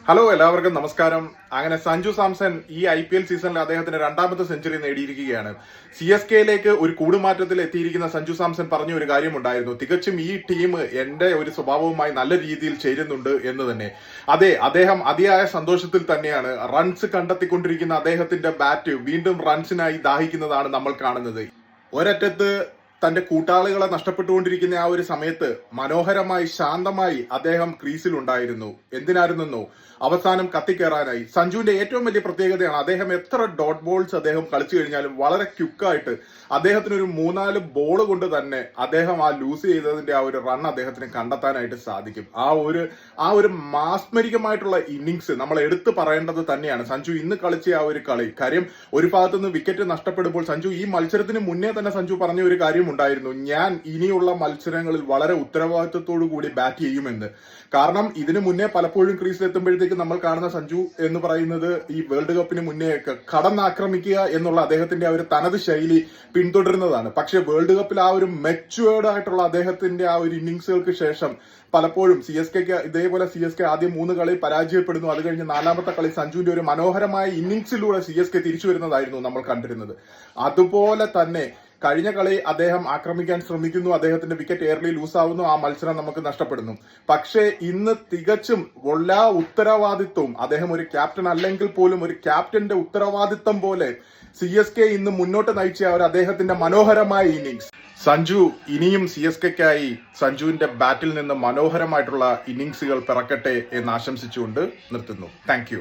Hello, എല്ലാവർക്കും നമസ്കാരം. അങ്ങനെ സഞ്ജു സാംസൺ ഈ IPL സീസണിൽ അദ്ദേഹത്തിന്റെ രണ്ടാമത്തെ സെഞ്ചുറി നേടിയിരിക്കുകയാണ്. CSKയിലേക്ക് ഒരു കൂടുമാറ്റത്തിൽ എത്തിയിരിക്കുന്ന സഞ്ജു സാംസൺ പറഞ്ഞ ഒരു കാര്യമുണ്ടായിരുന്നു, തികച്ചും ഈ ടീം എന്റെ ഒരു സ്വഭാവവുമായി നല്ല രീതിയിൽ ചേരുന്നുണ്ട് എന്ന് തന്നെ. അതെ, അദ്ദേഹം അതിയായ സന്തോഷത്തിൽ തന്നെയാണ്. റൺസ് കണ്ടെത്തിക്കൊണ്ടിരിക്കുന്ന അദ്ദേഹത്തിന്റെ ബാറ്റ് വീണ്ടും റൺസിനായി ദാഹിക്കുന്നതാണ് നമ്മൾ കാണുന്നത്. ഒരറ്റത്ത് തന്റെ കൂട്ടാളികളെ നഷ്ടപ്പെട്ടുകൊണ്ടിരിക്കുന്ന ആ ഒരു സമയത്ത് മനോഹരമായി ശാന്തമായി അദ്ദേഹം ക്രീസിലുണ്ടായിരുന്നു. എന്തിനായിരുന്നോ, അവസാനം കത്തിക്കേറാനായി. സഞ്ജുവിന്റെ ഏറ്റവും വലിയ പ്രത്യേകതയാണ് അദ്ദേഹം എത്ര ഡോട്ട് ബോൾസ് അദ്ദേഹം കളിച്ചു കഴിഞ്ഞാലും വളരെ ക്വിക്കായിട്ട് അദ്ദേഹത്തിന് ഒരു 3-4 ബോൾ കൊണ്ട് തന്നെ അദ്ദേഹം ആ ലൂസ് ചെയ്തതിന്റെ ആ ഒരു റൺ അദ്ദേഹത്തിന് കണ്ടെത്താനായിട്ട് സാധിക്കും. ആ ഒരു മാസ്മരികമായിട്ടുള്ള ഇന്നിങ്സ് നമ്മൾ എടുത്തു പറയേണ്ടത് തന്നെയാണ് സഞ്ജു ഇന്ന് കളിച്ച ആ ഒരു കളി. കാര്യം ഒരു ഭാഗത്തുനിന്ന് വിക്കറ്റ് നഷ്ടപ്പെടുമ്പോൾ സഞ്ജു ഈ മത്സരത്തിന് മുന്നേ തന്നെ സഞ്ജു പറഞ്ഞ ഒരു കാര്യം ഉണ്ടായിരുന്നു, ഞാൻ ഇനിയുള്ള മത്സരങ്ങളിൽ വളരെ ഉത്തരവാദിത്വത്തോടു കൂടി ബാറ്റ് ചെയ്യുമെന്ന്. കാരണം ഇതിനു മുന്നേ പലപ്പോഴും ക്രീസിലെത്തുമ്പോഴത്തേക്ക് നമ്മൾ കാണുന്ന സഞ്ജു എന്ന് പറയുന്നത് ഈ വേൾഡ് കപ്പിന് മുന്നേ കടന്നാക്രമിക്കുക എന്നുള്ള അദ്ദേഹത്തിന്റെ ആ ഒരു തനത് ശൈലി പിന്തുടരുന്നതാണ്. പക്ഷെ വേൾഡ് കപ്പിൽ ആ ഒരു മെച്യൂർഡ് ആയിട്ടുള്ള അദ്ദേഹത്തിന്റെ ആ ഒരു ഇന്നിങ്സുകൾക്ക് ശേഷം പലപ്പോഴും ഇതേപോലെ CSK ആദ്യം 3 കളി പരാജയപ്പെടുന്നു. അത് കഴിഞ്ഞ് 4ാമത്തെ കളി സഞ്ജുവിന്റെ ഒരു മനോഹരമായ ഇന്നിങ്സിലൂടെ CSK തിരിച്ചു വരുന്നതായിരുന്നു നമ്മൾ കണ്ടിരുന്നത്. അതുപോലെ തന്നെ കഴിഞ്ഞ കളി അദ്ദേഹം ആക്രമിക്കാൻ ശ്രമിക്കുന്നു, അദ്ദേഹത്തിന്റെ വിക്കറ്റ് എയർലി ലൂസ് ആവുന്നു, ആ മത്സരം നമുക്ക് നഷ്ടപ്പെടുന്നു. പക്ഷേ ഇന്ന് തികച്ചും എല്ലാ ഉത്തരവാദിത്വവും അദ്ദേഹം ഒരു ക്യാപ്റ്റൻ അല്ലെങ്കിൽ പോലും ഒരു ക്യാപ്റ്റന്റെ ഉത്തരവാദിത്വം പോലെ CSK ഇന്ന് മുന്നോട്ട് നയിച്ച അദ്ദേഹത്തിന്റെ മനോഹരമായ ഇന്നിങ്സ്. സഞ്ജു ഇനിയും CSKയ്ക്കായി സഞ്ജുവിന്റെ ബാറ്റിൽ നിന്ന് മനോഹരമായിട്ടുള്ള ഇന്നിങ്സുകൾ പിറക്കട്ടെ എന്ന് ആശംസിച്ചുകൊണ്ട് നിർത്തുന്നു. താങ്ക്